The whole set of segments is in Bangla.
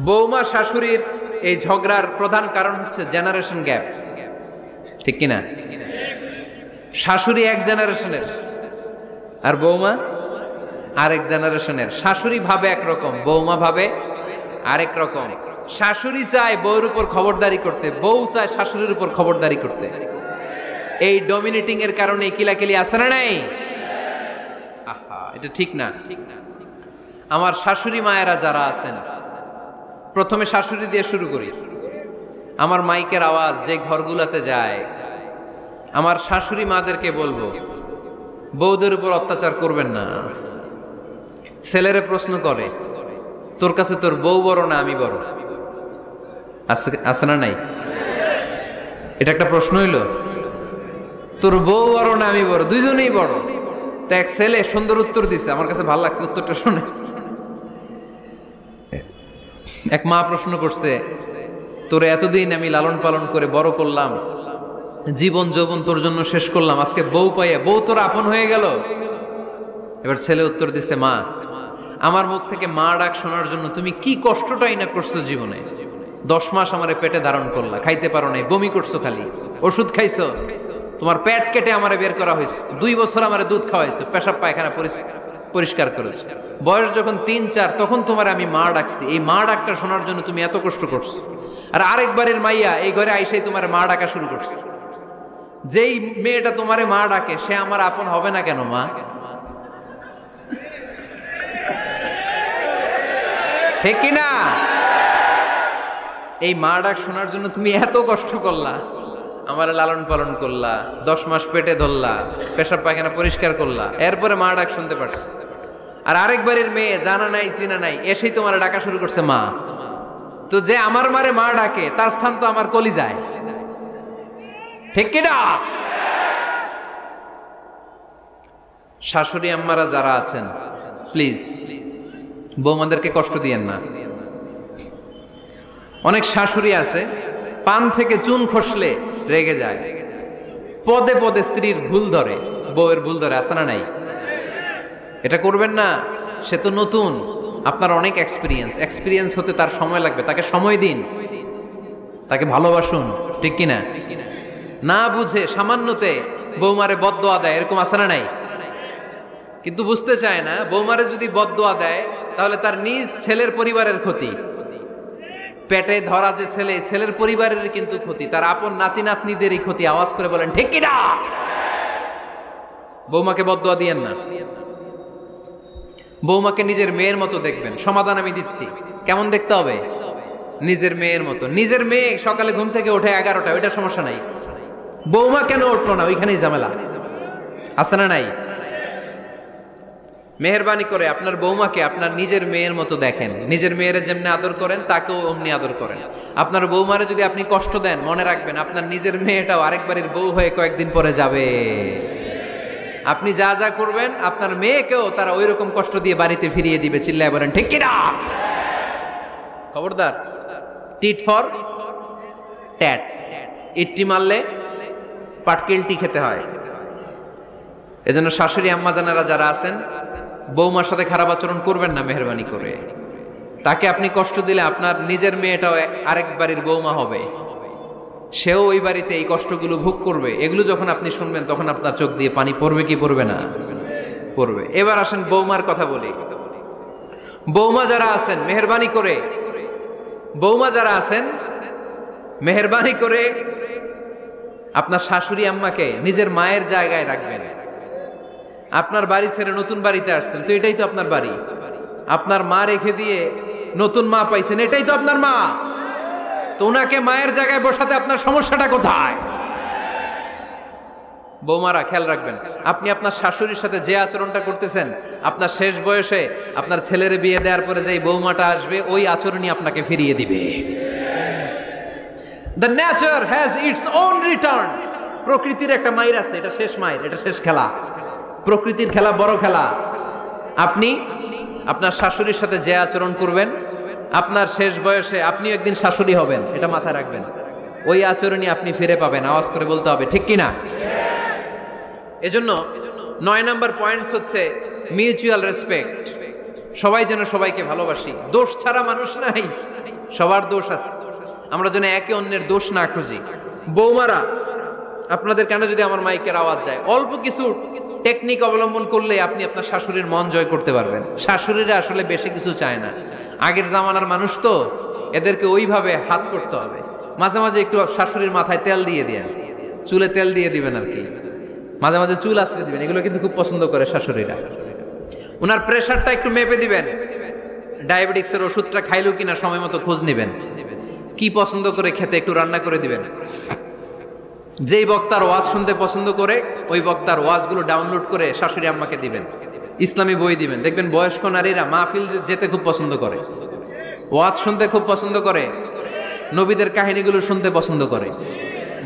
বৌমা শাশুড়ির এই ঝগড়ার প্রধান কারণ হচ্ছে জেনারেশন গ্যাপ, ঠিক কিনা? শাশুড়ি এক জেনারেশনের আর বৌমা আরেক জেনারেশনের। শাশুড়ি ভাবে একরকম, বৌমা ভাবে আরেক রকম। শাশুড়ি চায় বউর উপর খবরদারি করতে, বউ চায় শাশুড়ির উপর খবরদারি করতে। এই ডমিনেটিং এর কারণে কিলাকিলি আছে না নাই? আহা, এটা ঠিক না। আমার শাশুড়ি মায়েরা যারা আছেন, প্রথমে শাশুড়ি দিয়ে শুরু করি। আমার মাইকের আওয়াজ যে ঘরগুলোতে যায়, আমার শাশুড়ি মাদেরকে বলবো, বউদের উপর অত্যাচার করবেন না। ছেলেরে প্রশ্ন করে, তোর কাছে তোর বউ বড় না আমি বড়? আছে না নাই? এটা একটা প্রশ্ন হইল। তোর বউ বড় না আমি বড়? দুইজনেই বড়। তো এক ছেলে সুন্দর উত্তর দিছে, আমার কাছে ভালো লাগছে উত্তরটা শুনে। এক মা প্রশ্ন করছে, তোরে এতদিন আমি লালন পালন করে বড় করলাম, জীবন যৌবন তোর জন্য শেষ করলাম, আজকে বউ পাইয়া বউ তোর আপন হয়ে গেল? এবার ছেলে উত্তর দিছে, মা, আমার মুখ থেকে মা ডাক শোনার জন্য তুমি কি কষ্টটাই না করছো জীবনে। 10 মাস আমারে পেটে ধারণ করলা, খাইতে পারো নাই, বমি করছো, খালি ওষুধ খাইছো, তোমার পেট কেটে আমারে বের করা হয়েছে, 2 বছর আমারে দুধ খাওয়াইছো, পেশাব পায়খানা পরিষ্কার করেছো। বয়স যখন 3-4 তখন তোমার আমি মা ডাকছি, এই মা ডাকটা শোনার জন্য তুমি এত কষ্ট করছো। আর আরেকবারের মাইয়া এই ঘরে আইসাই তোমার মা ডাকা শুরু করছে। যেই মেয়েটা তোমারে মা ডাকে সে আমার আপন হবে না কেন মা? ঠিক কিনা? এই মা ডাক শোনার জন্য তুমি এত কষ্ট করলা, আমার লালন পালন করলা, 10 মাস পেটে ধরলা, পেশাব পায়খানা পরিষ্কার করলা, এরপরে মা ডাক শুনতে পারছে। আর আরেকবারের মেয়ে জানা নাই চিনা নাই এসেই তোমার ডাকা শুরু করছে মা। তো যে আমার মারে মা ডাকে তার স্থান তো আমার কলিজায়, ঠিক কিনা? শাশুড়ি আম্মারা যারা আছেন, প্লিজ বৌমাদেরকে কষ্ট দিয়েন না। অনেক শাশুড়ি আছে পান থেকে চুন খসলে রেগে যায়, পদে পদে স্ত্রীর ভুল ধরে, বউয়ের ভুল ধরে, আছে না নাই? এটা করবেন না। সে তো নতুন, আপনার অনেক এক্সপিরিয়েন্স হতে তার সময় লাগবে, তাকে সময় দিন, তাকে ভালোবাসুন, ঠিক কিনা? না বুঝে সামান্যতে বৌমারে বদদোয়া দেয়, এরকম আছে না নাই? কিন্তু বুঝতে চায় না, বৌমারে যদি বদদোয়া দেয় তাহলে তার নিজ ছেলের পরিবারের ক্ষতি। পেটে ধরা যে ছেলে, ছেলের পরিবারের কিন্তু ক্ষতি, তার আপন নাতি নাতনিদেরই ক্ষতি। আওয়াজ করে বলেন ঠিক কিনা? বৌমাকে বদদোয়া দিয়েন না। বৌমাকে নিজের মেয়ের মতো দেখবেন। সমাধান আমি দিচ্ছি, কেমন দেখতে হবে? নিজের মেয়ের মতো। নিজের মেয়ে সকালে ঘুম থেকে ওঠে 11টা, ওইটা সমস্যা নাই। বৌমা কেন উঠলো না, ওইখানেই ঝামেলা, আছে না নাই? মেহেরবানি করে আপনার বৌমাকে আপনার নিজের মেয়ের মতো দেখেন। নিজের মেয়েরে যেমনি আদর করেন তাকেও অমনি আদর করেন। আপনার বৌমারে যদি আপনি কষ্ট দেন, মনে রাখবেন আপনার নিজের মেয়েটাও আরেকবারের বউ হয়ে কয়েকদিন পরে যাবে। আপনি যা যা করবেন আপনার মেয়েকেও তারা ওই রকম কষ্ট দিয়ে বাড়িতে ফিরিয়ে দিবে। চিল্লায় বলেন ঠিক কিনা? খবরদার, টিট ফর ট্যাট। ইট্টি মারলে পাটকেলটি খেতে হয়। এজন্য শাশুড়ি আম্মা জানারা যারা আছেন, বৌমার সাথে খারাপ আচরণ করবেন না মেহেরবানি করে। তাকে আপনি কষ্ট দিলে আপনার নিজের মেয়েটাও আরেক বাড়ির বৌমা হবে, সেও ওই বাড়িতে এই কষ্টগুলো ভোগ করবে। এগুলো যখন আপনি শুনবেন তখন আপনার চোখ দিয়ে পানি পড়বে কি পড়বে না? পড়বে। এবার আসেন বৌমার কথা বলি। বৌমা যারা আছেন মেহেরবানি করে, বৌমা যারা আছেন মেহেরবানি করে আপনার শাশুড়ি আম্মাকে নিজের মায়ের জায়গায় রাখবেন। আপনার বাড়ি ছেড়ে নতুন বাড়িতে আসছেন, তো এটাই তো আপনার বাড়ি। আপনার মা রেখে দিয়ে নতুন মা পাইছেন, এটাই তো আপনার মা। তো ওনাকে মায়ের জায়গায় বসাতে আপনার সমস্যাটা কোথায়? বৌমারা খেয়াল রাখবেন, আপনি আপনার শাশুড়ির সাথে যে আচরণটা করতেছেন, আপনার শেষ বয়সে আপনার ছেলের বিয়ে দেওয়ার পরে যে বৌমাটা আসবে ওই আচরণই আপনাকে ফিরিয়ে দিবে। The nature has its own return. প্রকৃতির একটা মাইর আছে, এটা শেষ মাইর, এটা শেষ খেলা। প্রকৃতির খেলা বড় খেলা। আপনি আপনার শাশুড়ির সাথে যে আচরণ করবেন, আপনার শেষ বয়সে আপনি একদিন শাশুড়ি হবেন, এটা মাথায় রাখবেন। ওই আচরণই আপনি ফিরে পাবেন। আওয়াজ করে বলতে হবে ঠিক কিনা? এজন্য 9 নম্বর পয়েন্টস হচ্ছে মিউচুয়াল রেসপেক্ট। সবাই যেন সবাইকে ভালোবাসি। দোষ ছাড়া মানুষ নাই, সবার দোষ আছে, আমরা যেন একে অন্যের দোষ না খুঁজি। বৌমারা, আপনাদের কানে যদি আমার মাইকের আওয়াজ যায়, অল্প কিছু টেকনিক অবলম্বন করলে আপনি আপনার শাশুড়ির মন জয় করতে পারবেন। শাশুড়িরা আসলে বেশি কিছু চায় না, আগের জামানার মানুষ তো, এদেরকে ওইভাবে হাত করতে হবে। মাঝে মাঝে একটু শাশুড়ির মাথায় তেল দিয়ে দেন, চুলে তেল দিয়ে দিবেন আর কি, মাঝে মাঝে চুল আশ্রয় দিবেন, এগুলো কিন্তু খুব পছন্দ করে শাশুড়িরা। ওনার প্রেশারটা একটু মেপে দিবেন, ডায়াবেটিক্সের ওষুধটা খাইলো কিনা সময় মতো খোঁজ নিবেন, কি পছন্দ করে খেতে একটু রান্না করে দিবেন। যেই বক্তার ওয়াজ শুনতে পছন্দ করে ওই বক্তার ওয়াজগুলো ডাউনলোড করে শাশুড়ি আম্মাকে দিবেন, ইসলামী বই দিবেন। দেখবেন বয়স্ক নারীরা মাহফিল যেতে খুব পছন্দ করে, ওয়াজ শুনতে খুব পছন্দ করে, নবীদের কাহিনীগুলো শুনতে পছন্দ করে।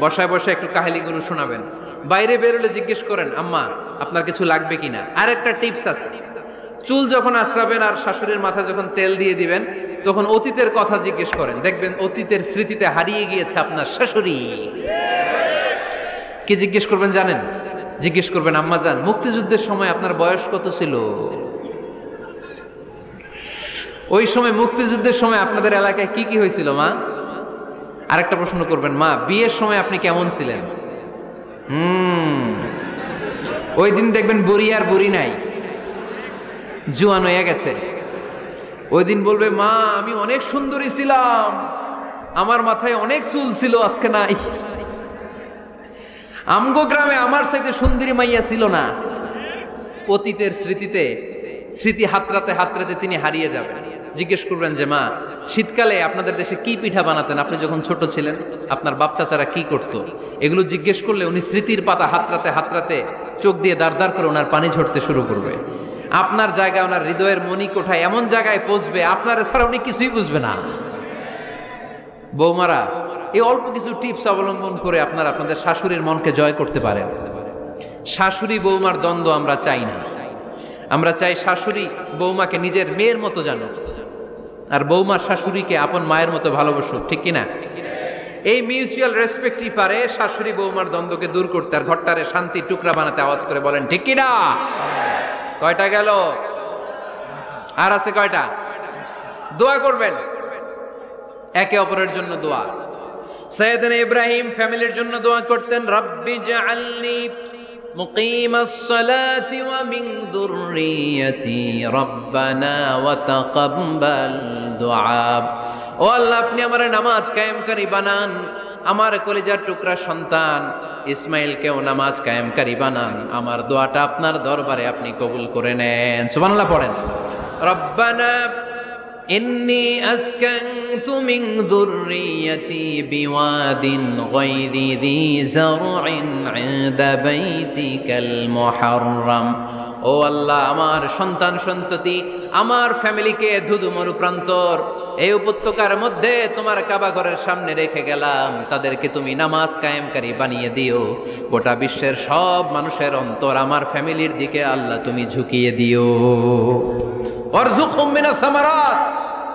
বসায় বসে একটু কাহিনীগুলো শোনাবেন। বাইরে বেরোলে জিজ্ঞেস করেন, আম্মা আপনার কিছু লাগবে কিনা। আর একটা টিপস আছে, চুল যখন আশ্রাবেন আর শাশুড়ির মাথায় যখন তেল দিয়ে দিবেন, তখন অতীতের কথা জিজ্ঞেস করেন, দেখবেন অতীতের স্মৃতিতে হারিয়ে গিয়েছে আপনার শাশুড়ি। কি জিজ্ঞেস করবেন জানেন? জিজ্ঞেস করবেন, আম্মা জান, মুক্তিযুদ্ধের সময় আপনার বয়স কত ছিল? ওই সময় মুক্তিযুদ্ধের সময় আপনাদের এলাকায় কি কি হয়েছিল মা? আরেকটা প্রশ্ন করবেন, মা বিয়ের সময় আপনি কেমন ছিলেন? ওই দিন দেখবেন বুড়ি আর বুড়ি নাই, জুয়ান হয়ে গেছে। ওই দিন বলবে, মা আমি অনেক সুন্দরী ছিলাম, আমার মাথায় অনেক চুল ছিল, আজকে নাই। আমগো গ্রামে আমার চাইতে সুন্দরী মাইয়া ছিল না। অতীতের স্মৃতিতে, স্মৃতি হাতরাতে হাতরাতে তিনি হারিয়ে যাবেন। জিজ্ঞেস করবেন যে, মা শীতকালে আপনাদের দেশে কি পিঠা বানাতেন আপনি যখন ছোট ছিলেন, আপনার বাপ চাচারা কি করতো? এগুলো জিজ্ঞেস করলে উনি স্মৃতির পাতা হাতরাতে হাতরাতে চোখ দিয়ে দাঁড় দাঁড় করে ওনার পানি ঝরতে শুরু করবে। আপনার জায়গায়, ওনার হৃদয়ের মনি কোঠায় এমন জায়গায় পৌঁছবে, আপনার ছাড়া উনি কিছুই বুঝবে না। বৌমারা, এই অল্প কিছু টিপস অবলম্বন করে আপনারা আপনাদের শাশুড়ির মনকে জয় করতে পারেন। শাশুড়ি বৌমার দ্বন্দ্ব আমরা চাই না, আমরা চাই শাশুড়ি বৌমাকে নিজের মেয়ের মতো জানুক, আর বৌমা শাশুড়িকে আপন মায়ের মতো ভালোবাসুক, ঠিক কিনা? এই মিউচুয়াল রেসপেক্টই পারে শাশুড়ি বৌমার দ্বন্দ্বকে দূর করতে, আর ঘরটারে শান্তি টুকরা বানাতে। আওয়াজ করে বলেন ঠিক কিনা? কয়টা গেল? আর আছে কয়টা? দোয়া করবেন একে অপরের জন্য। দোয়া, সাইয়েদনা ইব্রাহিম ফ্যামিলির জন্য দোয়া করতেন, রব্বি জাআলনি মুকিমাস সালাতি ওয়া মিন যুররিয়াতি রব্বানা ওয়া তাকাব্বাল দুআ। ও আল্লাহ, আপনি আমার নামাজ কায়েমকারী বানান, আমার কলিজার টুকরা সন্তান ইসমাইলকেও নামাজ কায়েমকারী বানান, আমার দোয়াটা আপনার দরবারে আপনি কবুল করে নেন। সুবহানাল্লাহ পড়েন। রব্বানা ইন্নী আসকানতু মিন যুররিয়াতি বিওয়াদিন গায়রি যী যারইন ইনদা বাইতিকাল মুহাররাম। ও আল্লাহ, আমার সন্তান সন্ততি, আমার ফ্যামিলিকে ধুধু মরুপ্রান্তর এই উপত্যকার মধ্যে তোমার কাবা ঘরের সামনে রেখে গেলাম, তাদেরকে তুমি নামাজ কায়েমকারী বানিয়ে দিও। গোটা বিশ্বের সব মানুষের অন্তর আমার ফ্যামিলির দিকে আল্লাহ তুমি ঝুঁকিয়ে দিও। ওয়ারযুকহুম মিনাস সামারাত,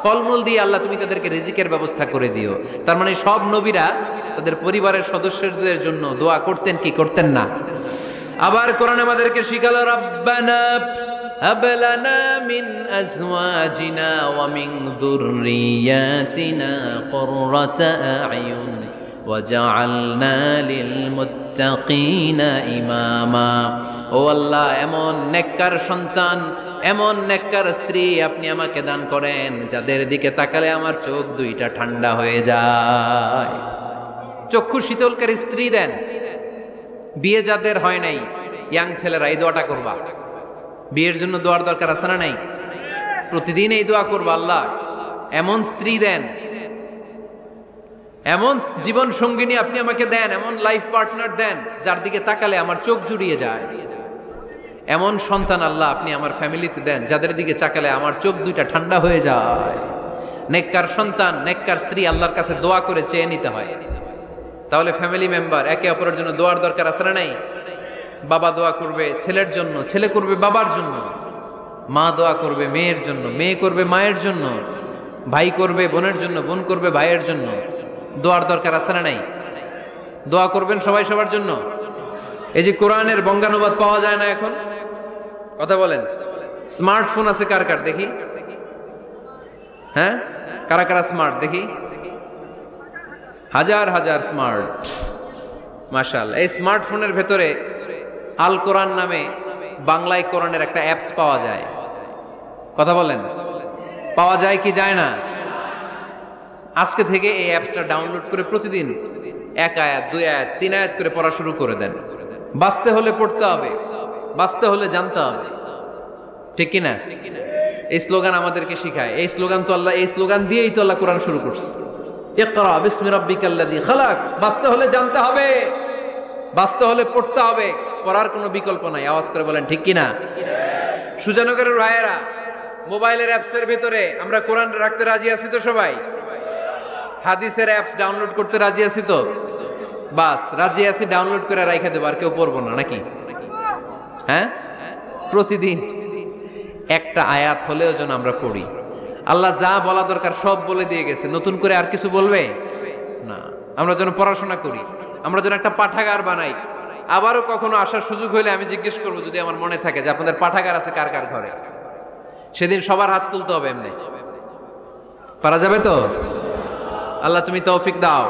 ফলমূল দিয়ে আল্লাহ তুমি তাদেরকে রিজিকের ব্যবস্থা করে দিও। তার মানে সব নবীরা তাদের পরিবারের সদস্যদের জন্য দোয়া করতেন কি করতেন না? আবার কোরআন আমাদেরকে শিখালো, রব্বানা হাব লানা মিন আজওয়াজিনা ওয়া মিন যুররিয়াতিনা কুররাতা আ'য়ুন ওয়াজআলনা লিল মুত্তাকিনা ইমামা। ও আল্লাহ, এমন নেককার সন্তান, এমন নেককার স্ত্রী আপনি আমাকে দান করেন যাদের দিকে তাকালে আমার চোখ দুইটা ঠান্ডা হয়ে যায়। চক্ষু শীতলকারী স্ত্রী দেন। বিয়ে যাদের হয় নাই, ইয়াং ছেলেরা এই দোয়াটা করবা। বিয়ের জন্য দোয়ার দরকার আছে না নাই? প্রতিদিন এই দোয়া করবা, আল্লাহ এমন স্ত্রী দেন, এমন জীবন সঙ্গিনী আপনি আমাকে দেন, এমন লাইফ পার্টনার দেন যার দিকে তাকালে আমার চোখ জুড়িয়ে যায়। এমন সন্তান আল্লাহ আপনি আমার ফ্যামিলিতে দেন যাদের দিকে তাকালে আমার চোখ দুইটা ঠান্ডা হয়ে যায়। নেককার সন্তান, নেককার স্ত্রী আল্লাহর কাছে দোয়া করে চেয়ে নিতে হয়। তাহলে ফ্যামিলি মেম্বার একে অপরের জন্য দোয়ার দরকার আছে না নাই? বাবা দোয়া করবে ছেলের জন্য, ছেলে করবে বাবার জন্য, মা দোয়া করবে মেয়ের জন্য, মেয়ে করবে মায়ের জন্য, ভাই করবে বোনের জন্য, বোন করবে ভাইয়ের জন্য। দোয়ার দরকার আছে না নাই? দোয়া করবেন সবাই সবার জন্য। এই যে কোরআনের বঙ্গানুবাদ পাওয়া যায় না এখন, কথা বলেন, স্মার্টফোন আছে কার কার দেখি? হ্যাঁ, কারা কারা স্মার্ট দেখি? হাজার হাজার স্মার্ট, মাশাআল্লাহ। এই স্মার্টফোনের ভেতরে আল কোরআন নামে বাংলায় কোরআনের একটা অ্যাপস পাওয়া যায়। কথা বলেন, পাওয়া যায় কি যায় না? আজকে থেকে এই অ্যাপসটা ডাউনলোড করে প্রতিদিন 1 আয়াত 2 আয়াত 3 আয়াত করে পড়া শুরু করে দেন। বাঁচতে হলে পড়তে হবে, বাঁচতে হলে জানতে হবে, ঠিক কিনা? এই স্লোগান আমাদেরকে শিখায়। এই স্লোগান তো আল্লাহ, এই স্লোগান দিয়েই তো আল্লাহ কোরআন শুরু করছে, ইকরা বিসমি রাব্বিকাল্লাযী খালাক। বাঁচতে হলে জানতে হবে, বাঁচতে হলে পড়তে হবে, পড়ার কোনো বিকল্প নাই। আওয়াজ করে বলেন ঠিক কিনা? সুজানগরের ভাইয়েরা, মোবাইলের অ্যাপসের ভিতরে আমরা কোরআন রাখতে রাজি আছি তো সবাই? হাদিসের অ্যাপস ডাউনলোড করতে রাজি আছি তো? বাস রাজি আছি, ডাউনলোড করে রাইখা দেবো, আর কেউ পড়বো না নাকি? হ্যাঁ, প্রতিদিন একটা আয়াত হলেও যেন আমরা পড়ি। আল্লাহ যা বলা দরকার সব বলে দিয়ে গেছে, নতুন করে আর কিছু বলবে না। আমরা যেন পড়াশোনা করি, আমরা যেন একটা পাঠাগার বানাই। আবারও কখনো আসার সুযোগ হলে আমি জিজ্ঞেস করবো, যদি আমার মনে থাকে যে আপনাদের পাঠাগার আছে কার কার ঘরে, সেদিন সবার হাত তুলতে হবে। এমনি পারা যাবে তো? আল্লাহ তুমি তৌফিক দাও।